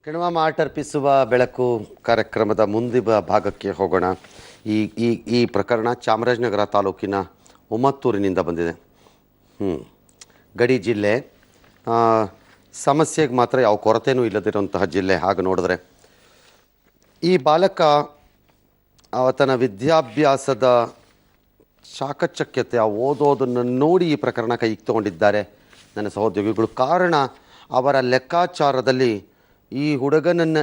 ಕಿಣ್ವ ಮಾಟರ್ಪಿಸುವ ಬೆಳಕು ಕಾರ್ಯಕ್ರಮದ ಮುಂದಿನ ಭಾಗಕ್ಕೆ ಹೋಗೋಣ. ಈ ಈ ಈ ಪ್ರಕರಣ ಚಾಮರಾಜನಗರ ತಾಲೂಕಿನ ಉಮ್ಮತ್ತೂರಿನಿಂದ ಬಂದಿದೆ. ಗಡಿ ಜಿಲ್ಲೆ, ಸಮಸ್ಯೆಗೆ ಮಾತ್ರ ಯಾವ ಕೊರತೆಯೂ ಇಲ್ಲದಿರುವಂತಹ ಜಿಲ್ಲೆ. ಹಾಗೆ ನೋಡಿದ್ರೆ ಈ ಬಾಲಕ ಆತನ ವಿದ್ಯಾಭ್ಯಾಸದ ಚಾಕಚಕ್ಯತೆ, ಓದೋದನ್ನು ನೋಡಿ ಈ ಪ್ರಕರಣ ಕೈಗೆ ತಗೊಂಡಿದ್ದಾರೆ ನನ್ನ ಸಹೋದ್ಯೋಗಿಗಳು. ಕಾರಣ, ಅವರ ಲೆಕ್ಕಾಚಾರದಲ್ಲಿ ಈ ಹುಡುಗನನ್ನು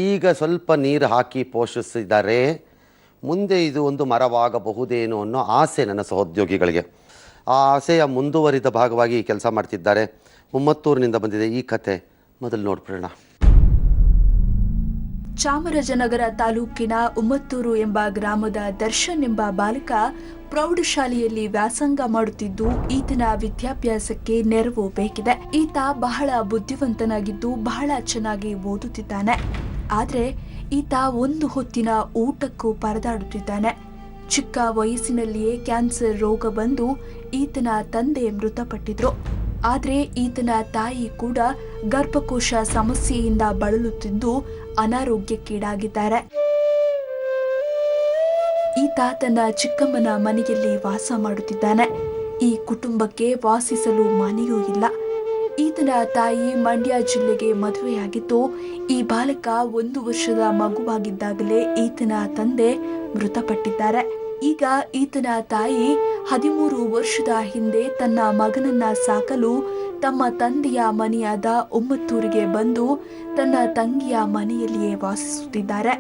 ಈಗ ಸ್ವಲ್ಪ ನೀರು ಹಾಕಿ ಪೋಷಿಸಿದ್ದಾರೆ, ಮುಂದೆ ಇದು ಒಂದು ಮರವಾಗಬಹುದೇನೋ ಅನ್ನೋ ಆಸೆ ನನ್ನ ಸಹೋದ್ಯೋಗಿಗಳಿಗೆ. ಆ ಆಸೆಯ ಮುಂದುವರಿದ ಭಾಗವಾಗಿ ಕೆಲಸ ಮಾಡ್ತಿದ್ದಾರೆ. ಉಮ್ಮತ್ತೂರಿನಿಂದ ಬಂದಿದೆ ಈ ಕತೆ. ಮೊದಲು ನೋಡ್ಬಿಡೋಣ. ಚಾಮರಾಜನಗರ ತಾಲೂಕಿನ ಉಮ್ಮತ್ತೂರು ಎಂಬ ಗ್ರಾಮದ ದರ್ಶನ್ ಎಂಬ ಬಾಲಕ ಪ್ರೌಢಶಾಲೆಯಲ್ಲಿ ವ್ಯಾಸಂಗ ಮಾಡುತ್ತಿದ್ದು, ಈತನ ವಿದ್ಯಾಭ್ಯಾಸಕ್ಕೆ ನೆರವು ಬೇಕಿದೆ. ಈತ ಬಹಳ ಬುದ್ಧಿವಂತನಾಗಿದ್ದು ಬಹಳ ಚೆನ್ನಾಗಿ ಓದುತ್ತಿದ್ದಾನೆ. ಆದರೆ ಈತ ಒಂದು ಹೊತ್ತಿನ ಊಟಕ್ಕೂ ಪರದಾಡುತ್ತಿದ್ದಾನೆ. ಚಿಕ್ಕ ವಯಸ್ಸಿನಲ್ಲಿಯೇ ಕ್ಯಾನ್ಸರ್ ರೋಗ ಬಂದು ಈತನ ತಂದೆ ಮೃತಪಟ್ಟಿದ್ರು. ಆದರೆ ಈತನ ತಾಯಿ ಕೂಡ ಗರ್ಭಕೋಶ ಸಮಸ್ಯೆಯಿಂದ ಬಳಲುತ್ತಿದ್ದು ಅನಾರೋಗ್ಯಕ್ಕೀಡಾಗಿದ್ದಾರೆ. ಈತ ತನ್ನ ಚಿಕ್ಕಮ್ಮನ ಮನೆಯಲ್ಲಿ ವಾಸ ಮಾಡುತ್ತಿದ್ದಾನೆ. ಈ ಕುಟುಂಬಕ್ಕೆ ವಾಸಿಸಲು ಮನೆಯೂ ಇಲ್ಲ. ಈತನ ತಾಯಿ ಮಂಡ್ಯ ಜಿಲ್ಲೆಗೆ ಮದುವೆಯಾಗಿದ್ದು, ಈ ಬಾಲಕ 1 ವರ್ಷದ ಮಗುವಾಗಿದ್ದಾಗಲೇ ಈತನ ತಂದೆ ಮೃತಪಟ್ಟಿದ್ದಾರೆ. ಈಗ ಈತನ ತಾಯಿ 13 ವರ್ಷದ ಹಿಂದೆ ತನ್ನ ಮಗನನ್ನ ಸಾಕಲು ತಮ್ಮ ತಂದೆಯ ಮನೆಯಾದ ಉಮ್ಮತ್ತೂರಿಗೆ ಬಂದು ತನ್ನ ತಂಗಿಯ ಮನೆಯಲ್ಲಿಯೇ ವಾಸಿಸುತ್ತಿದ್ದಾರೆ.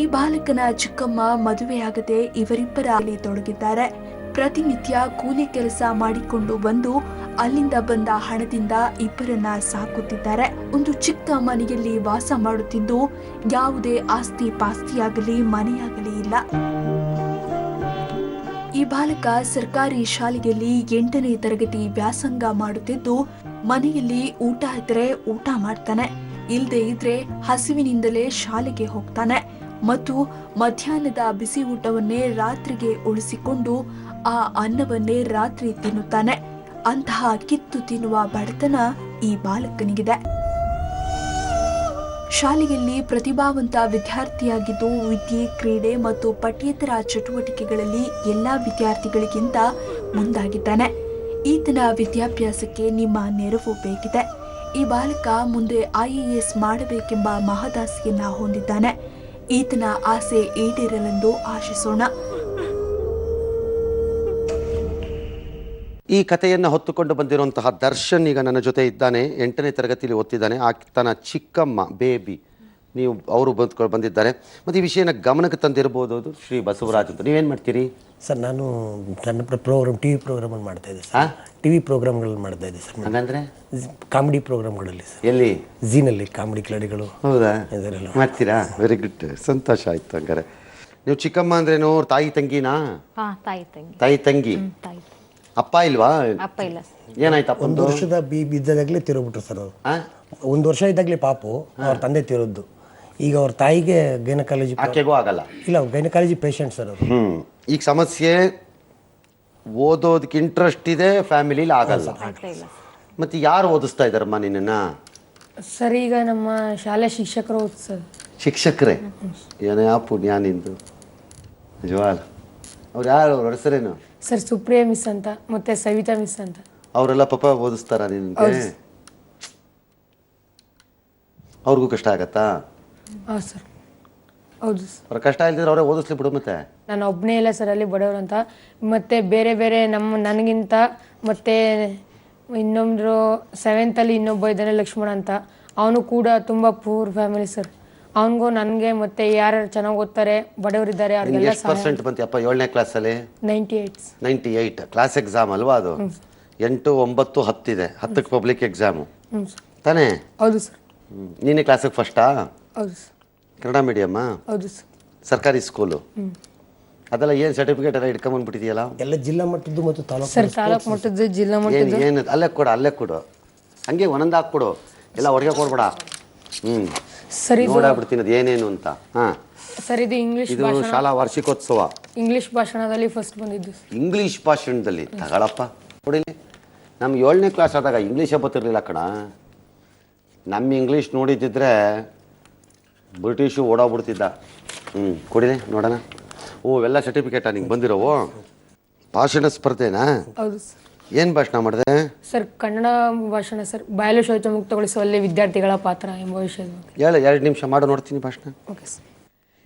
ಈ ಬಾಲಕನ ಚಿಕ್ಕಮ್ಮ ಮದುವೆಯಾಗದೆ ಇವರಿಬ್ಬರಲ್ಲಿ ತೊಡಗಿದ್ದಾರೆ. ಪ್ರತಿನಿತ್ಯ ಕೂಲಿ ಕೆಲಸ ಮಾಡಿಕೊಂಡು ಬಂದು ಅಲ್ಲಿಂದ ಬಂದ ಹಣದಿಂದ ಇಬ್ಬರನ್ನ ಸಾಕುತ್ತಿದ್ದಾರೆ. ಒಂದು ಚಿಕ್ಕ ಮನೆಯಲ್ಲಿ ವಾಸ ಮಾಡುತ್ತಿದ್ದು ಯಾವುದೇ ಆಸ್ತಿ ಪಾಸ್ತಿಯಾಗಲಿ ಮನೆಯಾಗಲಿ ಇಲ್ಲ. ಈ ಬಾಲಕ ಸರ್ಕಾರಿ ಶಾಲೆಯಲ್ಲಿ 8ನೇ ತರಗತಿ ವ್ಯಾಸಂಗ ಮಾಡುತ್ತಿದ್ದು, ಮನೆಯಲ್ಲಿ ಊಟ ಇದ್ರೆ ಊಟ ಮಾಡ್ತಾನೆ, ಇಲ್ಲದೆ ಇದ್ರೆ ಹಸಿವಿನಿಂದಲೇ ಶಾಲೆಗೆ ಹೋಗ್ತಾನೆ ಮತ್ತು ಮಧ್ಯಾಹ್ನದ ಬಿಸಿ ಊಟವನ್ನೇ ರಾತ್ರಿಗೆ ಉಳಿಸಿಕೊಂಡು ಆ ಅನ್ನವನ್ನೇ ರಾತ್ರಿ ತಿನ್ನುತ್ತಾನೆ. ಅಂತಹ ಕಿತ್ತು ತಿನ್ನುವ ಬಡತನ ಈ ಬಾಲಕನಿಗಿದೆ. ಶಾಲೆಯಲ್ಲಿ ಪ್ರತಿಭಾವಂತ ವಿದ್ಯಾರ್ಥಿಯಾಗಿದ್ದು ವಿದ್ಯೆ, ಕ್ರೀಡೆ ಮತ್ತು ಪಠ್ಯೇತರ ಚಟುವಟಿಕೆಗಳಲ್ಲಿ ಎಲ್ಲಾ ವಿದ್ಯಾರ್ಥಿಗಳಿಗಿಂತ ಮುಂದಾಗಿದ್ದಾನೆ. ಈತನ ವಿದ್ಯಾಭ್ಯಾಸಕ್ಕೆ ನಿಮ್ಮ ನೆರವು ಬೇಕಿದೆ. ಈ ಬಾಲಕ ಮುಂದೆ IAS ಮಾಡಬೇಕೆಂಬ ಮಹದಾಸೆಯನ್ನ ಹೊಂದಿದ್ದಾನೆ. ಈತನ ಆಸೆ ಈಡೇರಲೆಂದು ಆಶಿಸೋಣ. ಈ ಕಥೆಯನ್ನು ಹೊತ್ತುಕೊಂಡು ಬಂದಿರುವಂತಹ ದರ್ಶನ್ ಈಗ ನನ್ನ ಜೊತೆ ಇದ್ದಾನೆ. 8ನೇ ತರಗತಿಯಲ್ಲಿ ಓದ್ತಿದ್ದಾನೆ. ಆತನ ಚಿಕ್ಕಮ್ಮ ಬೇಬಿ ಅವರು ಬಂದಿದ್ದಾರೆ. ಮತ್ತು ಈ ವಿಷಯನ ಗಮನಕ್ಕೆ ತಂದಿರ್ಬೋದು ಶ್ರೀ ಬಸವರಾಜ್ ಅಂತ. ನೀವೇನು ಮಾಡ್ತೀರಿ ಸರ್? ನಾನು ನನ್ನ ಪ್ರೋಗ್ರಾಮ್ TV ಪ್ರೋಗ್ರಾಮನ್ನು ಮಾಡ್ತಾ ಇದ್ದೆ ಸರ್. TV ಪ್ರೋಗ್ರಾಮ್ಗಳನ್ನು ಮಾಡ್ತಾ ಇದ್ದೆ ಸರ್. ಹಾಗಂದ್ರೆ ಕಾಮಿಡಿ ಪ್ರೋಗ್ರಾಮ್ಗಳಲ್ಲಿ ಸರ್. ಎಲ್ಲಿ? ಝೀನಲ್ಲಿ ಕಾಮಿಡಿ ಕ್ಲಡಿಗಳು. ಹೌದಾ? ಮಾಡ್ತೀರಾ? ವೆರಿ ಗುಡ್, ಸಂತೋಷ ಆಯ್ತು. ಹಂಗಾರೆ ನೀವು ಚಿಕ್ಕಮ್ಮ ಅಂದ್ರೇನು? ತಾಯಿ ತಂಗಿನಾ? ತಾಯಿ ತಂಗಿ. ಅಪ್ಪ ಇಲ್ವಾ? ಅಪ್ಪ ಇಲ್ಲ. ಏನಾಯ್ತಪ್ಪ? 1 ವರ್ಷದ ಇದ್ದಾಗಲೇ ತೀರೋಗ್ಬಿಟ್ರು ಸರ್ ಅವರು. 1 ವರ್ಷ ಇದ್ದಾಗಲೇ ಪಾಪು ಅವ್ರ ತಂದೆ ತೀರೋದ್ದು. ಈಗ ಅವ್ರ ತಾಯಿಗೆ ಗೈನಕಾಲಜಿ ಆಕೆಗೂ ಆಗಲ್ಲ. ಇಲ್ಲ, ಗೈನಕಾಲಜಿ ಪೇಷಂಟ್ ಸರ್ ಅವರು. ಈಗ ಸಮಸ್ಯೆ ಓದೋದಕ್ಕೆ ಇಂಟ್ರೆಸ್ಟ್ ಇದೆ, ಫ್ಯಾಮಿಲಿಲಿ ಆಗಲ್ಲ. ಮತ್ತೆ ಯಾರು ಓದಿಸ್ತಾ ಇದ್ದಾರಮ್ಮ ನಿನ್ನ? ಸರ್ ಈಗ ನಮ್ಮ ಶಾಲೆ ಶಿಕ್ಷಕರು ಓದಿಸೋದು. ಶಿಕ್ಷಕರೇ? ಏನೋ ಯಾವ ಪುಣ್ಯ ನಿಂದು ನಿಜವಾಲ. ಅವ್ರು ಯಾರು? ಅವ್ರ ಹೆಸರೇನು? ಸರ್ ಸುಪ್ರಿಯಾ ಮಿಸ್ ಅಂತ ಮತ್ತೆ ಸವಿತಾ ಮಿಸ್ ಅಂತ. ಅವರೆಲ್ಲ ಪಾಪ ಓದಿಸ್ತಾರ ನಿನ್ಗೆ? ಅವ್ರಿಗೂ ಕಷ್ಟ ಆಗತ್ತಾ? ಹೌದು ಸರ್, ಹೌದು ಸರ್. ಅವ್ರ ಕಷ್ಟ ಇಲ್ದಿದ್ರೆ ಅವರೇ ಓದಿಸ್ಲಿ ಬಿಡು. ಮತ್ತೆ ನಾನು ಒಬ್ಬನೇ ಇಲ್ಲ ಸರ್ ಅಲ್ಲಿ ಬಡವರು ಅಂತ. ಮತ್ತೆ ಬೇರೆ ಬೇರೆ ನನಗಿಂತ ಮತ್ತೆ ಇನ್ನೊಬ್ರು 7th ಅಲ್ಲಿ ಇನ್ನೊಬ್ಬ ಇದ್ದಾನೆ ಲಕ್ಷ್ಮಣ ಅಂತ. ಅವನು ಕೂಡ ತುಂಬ ಪೂರ್ ಫ್ಯಾಮಿಲಿ ಸರ್. ಅವನಿಗೂ ನನಗೆ ಮತ್ತೆ ಯಾರು ಚೆನ್ನಾಗಿ ಓದ್ತಾರೆ ಬಡವರಿದ್ದಾರೆ ಅವ್ರಿಗೆಲ್ಲ ಪರ್ಸೆಂಟ್ ಬಂತಿಯಪ್ಪ 7ನೇ ಕ್ಲಾಸಲ್ಲಿ? 98 ಕ್ಲಾಸ್ ಎಕ್ಸಾಮ್ ಅಲ್ವಾ ಅದು? 8, 9, 10 ಇದೆ. 10ಕ್ಕೆ ಪಬ್ಲಿಕ್ ಎಕ್ಸಾಮು ತಾನೇ? ಹೌದು ಸರ್. ನೀನೇ ಕ್ಲಾಸಿಗೆ ಫಸ್ಟಾ? ಹೌದು ಸರ್. ಕನ್ನಡ ಮೀಡಿಯಮ್ಮ? ಹೌದು ಸರ್. ಸರ್ಕಾರಿ ಸ್ಕೂಲು? ಅದೆಲ್ಲ ಏನು ಸರ್ಟಿಫಿಕೇಟ್ ಎಲ್ಲ ಇಟ್ಕೊಂಡ್ಬಂದ್ಬಿಟ್ಟಿದೆಯಲ್ಲ? ಎಲ್ಲ ಜಿಲ್ಲಾ ಮಟ್ಟದ್ದು ಮತ್ತು ಸರ್ ತಾಲೂಕು ಮಟ್ಟದ್ದು ಜಿಲ್ಲಾ ಮಟ್ಟದ್ದು. ಏನು ಅಲ್ಲೇ ಕೊಡು ಹಂಗೆ ಒಂದೊಂದು ಹಾಕ್ಕೊಡು, ಎಲ್ಲ ಹೊರಗೆ ಕೊಡ್ಬೇಡ. ಸರ್ ಇದು ನೋಡಾಗ್ಬಿಡ್ತೀನಿ ಅದು ಏನೇನು ಅಂತ. ಸರ್ ಇದು ಇದು ಶಾಲಾ ವಾರ್ಷಿಕೋತ್ಸವ ಇಂಗ್ಲಿಷ್ ಭಾಷಣದಲ್ಲಿ ಫಸ್ಟ್ ಬಂದಿದ್ದು. ಇಂಗ್ಲಿಷ್ ಭಾಷಣದಲ್ಲಿ ತಗೊಳಪ್ಪ. ನೋಡಿಲಿ, ನಮ್ಗೆ 7ನೇ ಕ್ಲಾಸ್ ಆದಾಗ ಇಂಗ್ಲೀಷೇ ಗೊತ್ತಿರಲಿಲ್ಲ ಕಣ. ನಮ್ಮ ಇಂಗ್ಲೀಷ್ ನೋಡಿದ್ದಿದ್ರೆ ಬ್ರಿಟಿಷು ಓಡೋಗ್ಬಿಡ್ತಿದ್ದ. ಕೊಡಿರಿ ನೋಡೋಣ. ಓ ಇವೆಲ್ಲ ಸರ್ಟಿಫಿಕೇಟಾ ನಿಂಗೆ ಬಂದಿರೋವು? ಭಾಷಣ ಸ್ಪರ್ಧೆನಾ? ಹೌದು ಸರ್. ಏನು ಭಾಷಣ ಮಾಡಿದೆ ಸರ್? ಕನ್ನಡ ಭಾಷಣ ಸರ್. ಬಯಲು ಶೌಚ ಮುಕ್ತಗೊಳಿಸುವಲ್ಲಿ ವಿದ್ಯಾರ್ಥಿಗಳ ಪಾತ್ರ ಎಂಬ ವಿಷಯದ ಬಗ್ಗೆ. ಹೇಳ, 2 ನಿಮಿಷ ಮಾಡು ನೋಡ್ತೀನಿ ಭಾಷಣ. Okay sir.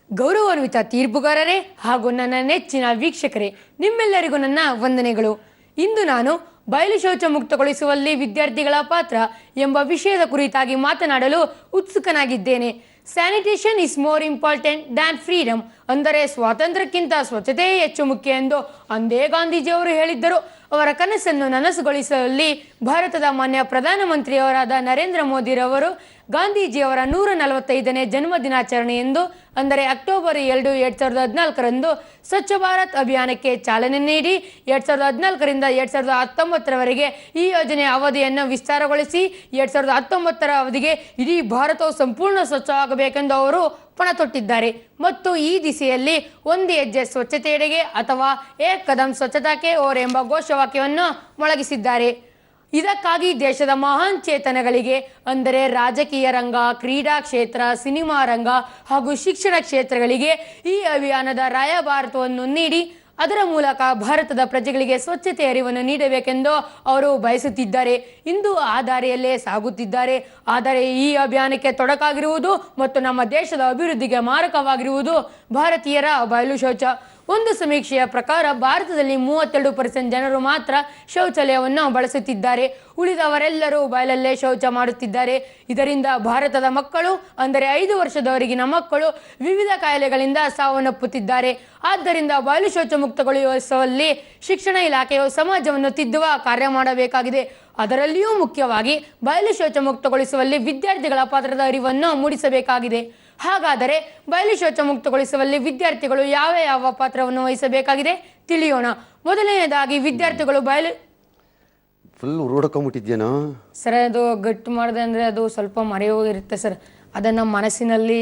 ಗೌರವಾನ್ವಿತ ತೀರ್ಪುಗಾರರೇ ಹಾಗೂ ನನ್ನ ನೆಚ್ಚಿನ ವೀಕ್ಷಕರೇ, ನಿಮ್ಮೆಲ್ಲರಿಗೂ ನನ್ನ ವಂದನೆಗಳು. ಇಂದು ನಾನು ಬಯಲು ಶೌಚ ಮುಕ್ತಗೊಳಿಸುವಲ್ಲಿ ವಿದ್ಯಾರ್ಥಿಗಳ ಪಾತ್ರ ಎಂಬ ವಿಷಯದ ಕುರಿತಾಗಿ ಮಾತನಾಡಲು ಉತ್ಸುಕನಾಗಿದ್ದೇನೆ. Sanitation is more important than freedom, ಅಂದರೆ ಸ್ವಾತಂತ್ರ್ಯಕ್ಕಿಂತ ಸ್ವಚ್ಛತೆಯೇ ಹೆಚ್ಚು ಮುಖ್ಯ ಎಂದು ಅಂದೇ ಗಾಂಧೀಜಿಯವರು ಹೇಳಿದ್ದರು. ಅವರ ಕನಸನ್ನು ನನಸುಗೊಳಿಸುವಲ್ಲಿ ಭಾರತದ ಮಾನ್ಯ ಪ್ರಧಾನಮಂತ್ರಿಯವರಾದ ನರೇಂದ್ರ ಮೋದಿರವರು ಗಾಂಧೀಜಿಯವರ 145ನೇ ಜನ್ಮ ದಿನಾಚರಣೆಯೆಂದು, ಅಂದರೆ ಅಕ್ಟೋಬರ್ 2, 2014ರಂದು ಸ್ವಚ್ಛ ಭಾರತ್ ಅಭಿಯಾನಕ್ಕೆ ಚಾಲನೆ ನೀಡಿ 2014ರಿಂದ 2019ರವರೆಗೆ ಈ ಯೋಜನೆಯ ಅವಧಿಯನ್ನು ವಿಸ್ತಾರಗೊಳಿಸಿ 2019ರ ಅವಧಿಗೆ ಇಡೀ ಭಾರತವು ಸಂಪೂರ್ಣ ಸ್ವಚ್ಛವಾಗಬೇಕೆಂದು ಅವರು ಪಣ ತೊಟ್ಟಿದ್ದಾರೆ. ಮತ್ತು ಈ ದಿಸೆಯಲ್ಲಿ ಒಂದು ಹೆಜ್ಜೆ ಸ್ವಚ್ಛತೆಯೆಡೆಗೆ ಅಥವಾ ಏಕ್ ಕದಂ ಸ್ವಚ್ಛತಾಕೆ ಓರ್ ಎಂಬ ಘೋಷವಾಕ್ಯವನ್ನು ಮೊಳಗಿಸಿದ್ದಾರೆ. ಇದಕ್ಕಾಗಿ ದೇಶದ ಮಹಾನ್ ಚೇತನಗಳಿಗೆ, ಅಂದರೆ ರಾಜಕೀಯ ರಂಗ, ಕ್ರೀಡಾ ಕ್ಷೇತ್ರ, ಸಿನಿಮಾ ರಂಗ ಹಾಗೂ ಶಿಕ್ಷಣ ಕ್ಷೇತ್ರಗಳಿಗೆ ಈ ಅಭಿಯಾನದ ರಾಯಭಾರವನ್ನು ನೀಡಿ ಅದರ ಮೂಲಕ ಭಾರತದ ಪ್ರಜೆಗಳಿಗೆ ಸ್ವಚ್ಛತೆ ಅರಿವನ್ನು ನೀಡಬೇಕೆಂದು ಅವರು ಬಯಸುತ್ತಿದ್ದಾರೆ. ಇಂದು ಆ ದಾರಿಯಲ್ಲೇ ಸಾಗುತ್ತಿದ್ದಾರೆ. ಆದರೆ ಈ ಅಭಿಯಾನಕ್ಕೆ ತೊಡಕಾಗಿರುವುದು ಮತ್ತು ನಮ್ಮ ದೇಶದ ಅಭಿವೃದ್ಧಿಗೆ ಮಾರಕವಾಗಿರುವುದು ಭಾರತೀಯರ ಬಯಲು ಶೌಚ. ಒಂದು ಸಮೀಕ್ಷೆಯ ಪ್ರಕಾರ ಭಾರತದಲ್ಲಿ 32% ಜನರು ಮಾತ್ರ ಶೌಚಾಲಯವನ್ನು ಬಳಸುತ್ತಿದ್ದಾರೆ. ಉಳಿದವರೆಲ್ಲರೂ ಬಯಲಲ್ಲೇ ಶೌಚ ಮಾಡುತ್ತಿದ್ದಾರೆ. ಇದರಿಂದ ಭಾರತದ ಮಕ್ಕಳು, ಅಂದರೆ 5 ವರ್ಷದವರೆಗಿನ ಮಕ್ಕಳು ವಿವಿಧ ಕಾಯಿಲೆಗಳಿಂದ ಸಾವನ್ನಪ್ಪುತ್ತಿದ್ದಾರೆ. ಆದ್ದರಿಂದ ಬಯಲು ಶೌಚ ಮುಕ್ತಗೊಳಿಸುವಲ್ಲಿ ಶಿಕ್ಷಣ ಇಲಾಖೆಯು ಸಮಾಜವನ್ನು ತಿದ್ದುವ ಕಾರ್ಯ ಮಾಡಬೇಕಾಗಿದೆ. ಅದರಲ್ಲಿಯೂ ಮುಖ್ಯವಾಗಿ ಬಯಲು ಶೌಚ ಮುಕ್ತಗೊಳಿಸುವಲ್ಲಿ ವಿದ್ಯಾರ್ಥಿಗಳ ಪಾತ್ರದ ಅರಿವನ್ನು ಮೂಡಿಸಬೇಕಾಗಿದೆ. ಹಾಗಾದರೆ ಬಯಲು ಶೌಚ ಮುಕ್ತಗೊಳಿಸುವಲ್ಲಿ ವಿದ್ಯಾರ್ಥಿಗಳು ಯಾವ ಯಾವ ಪಾತ್ರವನ್ನು ವಹಿಸಬೇಕಾಗಿದೆ ತಿಳಿಯೋಣ. ಮೊದಲನೆಯದಾಗಿ ವಿದ್ಯಾರ್ಥಿಗಳು ಫುಲ್ ಉರುಡ್ಕೊಂಡ್ಬಿಟ್ಟಿದ್ಯೇನೋ ಸರ್. ಅದು ಗಟ್ಟು ಮಾಡಿದೆ ಅಂದರೆ ಅದು ಸ್ವಲ್ಪ ಮರೆಯೋಗಿರುತ್ತೆ ಸರ್. ಅದನ್ನು ಮನಸ್ಸಿನಲ್ಲಿ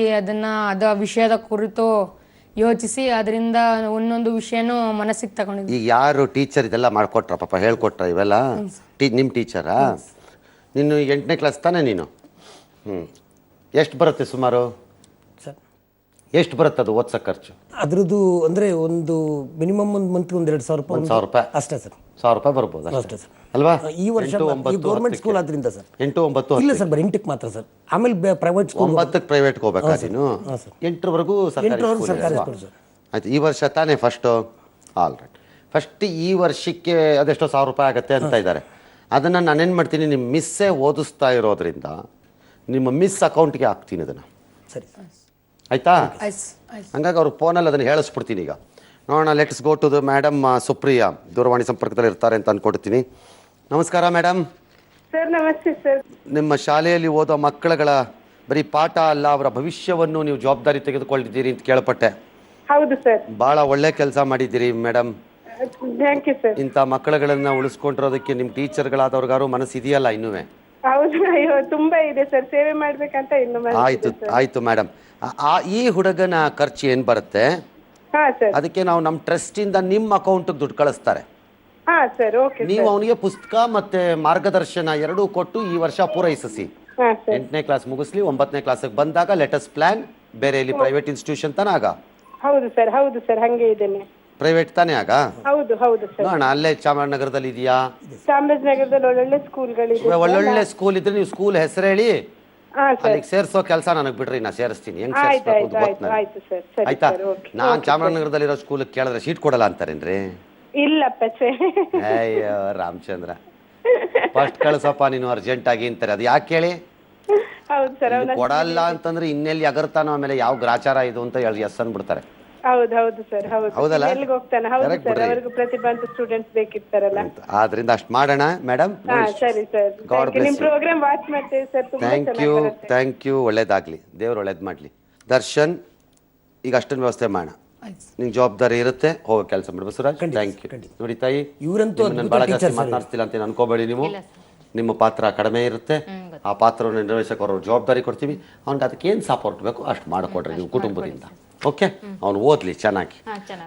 ಅದು ವಿಷಯದ ಕುರಿತು ಯೋಚಿಸಿ ಅದರಿಂದ ಒಂದೊಂದು ವಿಷಯನೂ ಮನಸ್ಸಿಗೆ ತಗೊಂಡಿದ್ದೆ. ಈಗ ಯಾರು ಟೀಚರ್ ಇದೆಲ್ಲ ಮಾಡ್ಕೊಟ್ರ ಪಾಪ ಹೇಳ್ಕೊಟ್ರ ಇವೆಲ್ಲ? ನಿಮ್ಮ ಟೀಚರಾ? ನೀನು 8ನೇ ಕ್ಲಾಸ್ ತಾನೇ ನೀನು? ಎಷ್ಟು ಬರುತ್ತೆ ಸುಮಾರು? ಎಷ್ಟು ಬರುತ್ತೆ ಅದು ಓದ್ಸೋ ಖರ್ಚು? ಅದ್ರದ್ದು ಅಂದರೆ ಒಂದು ಮಿನಿಮಮ್ ಒಂದು ಮಂತ್ಗೆ ಒಂದು 2,000 ರೂಪಾಯಿ. 1,000 ರೂಪಾಯಿ ಅಷ್ಟೇ ಸರ್. 1,000 ರೂಪಾಯಿ ಬರ್ಬೋದು ಅಷ್ಟೇ ಸರ್. ಅಲ್ವಾ? ಈ ವರ್ಷ ಗೌರ್ಮೆಂಟ್ ಸ್ಕೂಲ್ ಆದ್ರಿಂದ ಸರ್. 8, 9 ಇಲ್ಲ ಸರ್, ಬರೀ 8ಕ್ಕೆ ಮಾತ್ರ ಸರ್. ಆಮೇಲೆ ಪ್ರೈವೇಟ್ ಸ್ಕೂಲ್ 9ಕ್ಕೆ ಪ್ರೈವೇಟ್ಗೆ ಹೋಗ್ಬೇಕಾ ನೀನು? 8ರವರೆಗೂ ಸರ್ಕಾರಿ ಸ್ಕೂಲ್ ಸರ್. ಆಯ್ತು. ಈ ವರ್ಷ ತಾನೇ ಫಸ್ಟು? All right. ಫಸ್ಟ್ ಈ ವರ್ಷಕ್ಕೆ ಅದೆಷ್ಟೋ 1,000 ರೂಪಾಯಿ ಆಗುತ್ತೆ ಅಂತ ಇದ್ದಾರೆ. ಅದನ್ನು ನಾನೇನು ಮಾಡ್ತೀನಿ, ನಿಮ್ಮ ಮಿಸ್ಸೇ ಓದಿಸ್ತಾ ಇರೋದ್ರಿಂದ ನಿಮ್ಮ ಮಿಸ್ ಅಕೌಂಟ್ಗೆ ಹಾಕ್ತೀನಿ ಅದನ್ನು. ಸರಿ ಆಯಿತಾ? ಹಂಗಾಗಿ ಅವ್ರಿಗೆ ಫೋನಲ್ಲಿ ಅದನ್ನು ಹೇಳಿಸ್ಬಿಡ್ತೀನಿ. ಈಗ ನೋಡೋಣ, let's go to the madam Supriya ದೂರವಾಣಿ ಸಂಪರ್ಕದಲ್ಲಿ ಇರ್ತಾರೆ ಅಂತ ಅಂದ್ಕೊಡ್ತೀನಿ. ನಮಸ್ಕಾರ ಮೇಡಮ್. ಸರ್ ನಮಸ್ತೆ ಸರ್. ನಿಮ್ಮ ಶಾಲೆಯಲ್ಲಿ ಓದೋ ಮಕ್ಕಳುಗಳ ಬರೀ ಪಾಠ ಅಲ್ಲ, ಅವರ ಭವಿಷ್ಯವನ್ನು ನೀವು ಜವಾಬ್ದಾರಿ ತೆಗೆದುಕೊಂಡಿದ್ದೀರಿ ಅಂತ ಕೇಳ್ಪಟ್ಟೆ. ಹೌದು ಸರ್. ಭಾಳ ಒಳ್ಳೆ ಕೆಲಸ ಮಾಡಿದ್ದೀರಿ ಮೇಡಮ್. Thank you sir. ಇಂಥ ಮಕ್ಕಳುಗಳನ್ನ ಉಳಿಸ್ಕೊಂಡಿರೋದಕ್ಕೆ ನಿಮ್ಮ ಟೀಚರ್ಗಳಾದವ್ರಿಗಾರು ಮನಸ್ಸು ಇದೆಯಲ್ಲ ಇನ್ನೂ? ಹೌದು, ಅಯ್ಯೋ ತುಂಬಾ ಇದೆ ಸರ್, ಸೇವೆ ಮಾಡ್ಬೇಕಂತ ಇನ್ನು ಆಯ್ತು ಮೇಡಮ್. ಈ ಹುಡುಗನ ಖರ್ಚು ಏನು ಬರುತ್ತೆ ಹಾ ಸರ್, ಅದಕ್ಕೆ ನಾವು ನಮ್ಮ ಟ್ರಸ್ಟಿಂದ ನಿಮ್ಮ ಅಕೌಂಟಿಗೆ ದುಡ್ಡು ಕಳಿಸ್ತಾರೆ. ಹಾ ಸರ್, ಓಕೆ. ನೀವು ಅವನಿಗೆ ಪುಸ್ತಕ ಮತ್ತೆ ಮಾರ್ಗದರ್ಶನ ಎರಡೂ ಕೊಟ್ಟು ಈ ವರ್ಷ ಪೂರೈಸಿ. 8ನೇ ಕ್ಲಾಸ್ ಮುಗಿಸ್ಲಿ, 9ನೇ ಕ್ಲಾಸಿಗೆ ಬಂದಾಗ ಲೆಟಸ್ ಪ್ಲಾನ್. ಬೇರೆ ಇಲ್ಲಿ ಪ್ರೈವೇಟ್ ಇನ್ಸ್ಟಿಟ್ಯೂಷನ್ ತಾನೇ ಆಗ? ಹೌದು ಸರ್, ಹೌದು ಸರ್, ಹಂಗೆ ಇದ್ದೇನೆ. ಪ್ರೈವೇಟ್ ತಾನೇ ಆಗ? ಹೌದು ಹೌದು ಸರ್. ನೋಡೋಣ, ಅಲ್ಲೇ ಚಾಮರಾಜನಗರದಲ್ಲಿ ಇದೆಯಾ? ಚಾಮರಾಜನಗರದಲ್ಲಿ ಒಳ್ಳೊಳ್ಳೆ ಸ್ಕೂಲ್ಗಳಿದೆ. ಒಳ್ಳೊಳ್ಳೆ ಸ್ಕೂಲ್ ಇದ್ರೆ ನೀವು ಸ್ಕೂಲ್ ಹೆಸರು ಹೇಳಿ ಅಲ್ಲಿಗೆ ಸೇರಿಸೋ ಕೆಲಸ ನನಗೆ ಬಿಡ್ರಿ, ನಾ ಸೇರಿಸ್ತೀನಿ. ಹೆಂಗ್ ಸೇರಿಸ್ಬೇಕು ಅಂತ ಗೊತ್ತು. ಆಯ್ತಾ? ನಾನ್ ಚಾಮರಾಜನಗರದಲ್ಲಿರೋ ಸ್ಕೂಲ್ ಕೇಳಿದ್ರೆ ಸೀಟ್ ಕೊಡಲ್ಲ ಅಂತಾರೇನ್ರಿ? ಇಲ್ಲಪ್ಪ ಸರ್. ಅಯ್ಯೋ ರಾಮಚಂದ್ರ, ಫಸ್ಟ್ ಕಳ್ಸಪ್ಪ ನೀನು ಅರ್ಜೆಂಟ್ ಆಗಿ ಅಂತಾರೆ. ಅದು ಯಾಕೆ ಹೇಳಿ? ಹೌದು ಸರ್. ಕೊಡಲ್ಲ ಅಂತಂದ್ರೆ ಇನ್ನೆಲ್ಲಿ ಅಗರ್ತಾನೋ, ಆಮೇಲೆ ಯಾವ ಗ್ರಾಚಾರ ಇದು ಅಂತ ಹೇಳಿ ಎಸ್ ಅಂದ್ಬಿಡ್ತಾರೆ. ಹೌದು ಹೌದು ಸರ್, ಹೌದು. ಹೌದಲ್ಲ? ಎಲ್ಲಿಗೆ ಹೋಗ್ತಾನೆ? ಹೌದು ಸರ್, ಅವರಿಗೂ ಪ್ರತಿಭಾವಂತ ಸ್ಟೂಡೆಂಟ್ಸ್ ಬೇಕಿರ್ತಾರಲ್ಲ. ಆದ್ರಿಂದ ಅಷ್ಟು ಮಾಡೋಣ ಮೇಡಮ್. ಸರಿ ಸರ್, ನಿಮ್ ಪ್ರೋಗ್ರಾಮ್ ವಾಚ್ ಮಾಡ್ತೇವೆ ಸರ್. Thank you. ಒಳ್ಳೇದಾಗ್ಲಿ, ದೇವ್ರು ಒಳ್ಳೇದ್ ಮಾಡ್ಲಿ. ದರ್ಶನ್, ಈಗ ಅಷ್ಟೊಂದು ವ್ಯವಸ್ಥೆ ಮಾಡೋಣ. ನಿನ್ ಜವಾಬ್ದಾರಿ ಇರುತ್ತೆ, ಹೋಗೋ ಕೆಲಸ ಮಾಡಿ. Basavaraj, thank you. ನೋಡಿ ತಾಯಿ, ಇವರಂತೂ ಬಹಳ ಜಾಸ್ತಿ ಮಾತನಾಡ್ತಿಲ್ಲ ಅಂತ ಅನ್ಕೋಬೇಡಿ ನೀವು. ನಿಮ್ಮ ಪಾತ್ರ ಕಡಿಮೆ ಇರುತ್ತೆ, ಆ ಪಾತ್ರವನ್ನು ನಿರ್ವಹಿಸಕ್ಕೆ ಅವ್ರ ಜವಾಬ್ದಾರಿ ಕೊಡ್ತೀವಿ. ಅವ್ನಿಗೆ ಅದಕ್ಕೆ ಏನು ಸಪೋರ್ಟ್ ಬೇಕು ಅಷ್ಟು ಮಾಡಿಕೊಡ್ರಿ ನೀವು ಕುಟುಂಬದಿಂದ. ಓಕೆ, ಅವ್ನು ಓದಲಿ ಚೆನ್ನಾಗಿ.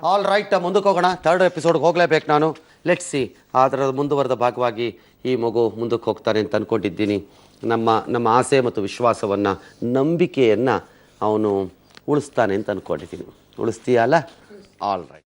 ಆಲ್ ರೈಟ್, ಮುಂದಕ್ಕೆ ಹೋಗೋಣ. 3rd ಎಪಿಸೋಡ್ಗೆ ಹೋಗ್ಲೇಬೇಕು ನಾನು. ಲೆಟ್ಸ್ ಸಿ ಅದರ ಮುಂದುವರೆದ ಭಾಗವಾಗಿ ಈ ಮಗು ಮುಂದಕ್ಕೆ ಹೋಗ್ತಾನೆ ಅಂತ ಅಂದ್ಕೊಂಡಿದ್ದೀನಿ. ನಮ್ಮ ಆಸೆ ಮತ್ತು ವಿಶ್ವಾಸವನ್ನು, ನಂಬಿಕೆಯನ್ನು ಅವನು ಉಳಿಸ್ತಾನೆ ಅಂತ ಅಂದ್ಕೊಂಡಿದ್ದೀನಿ. ಉಳಿಸ್ತೀಯಲ್ಲ? All right.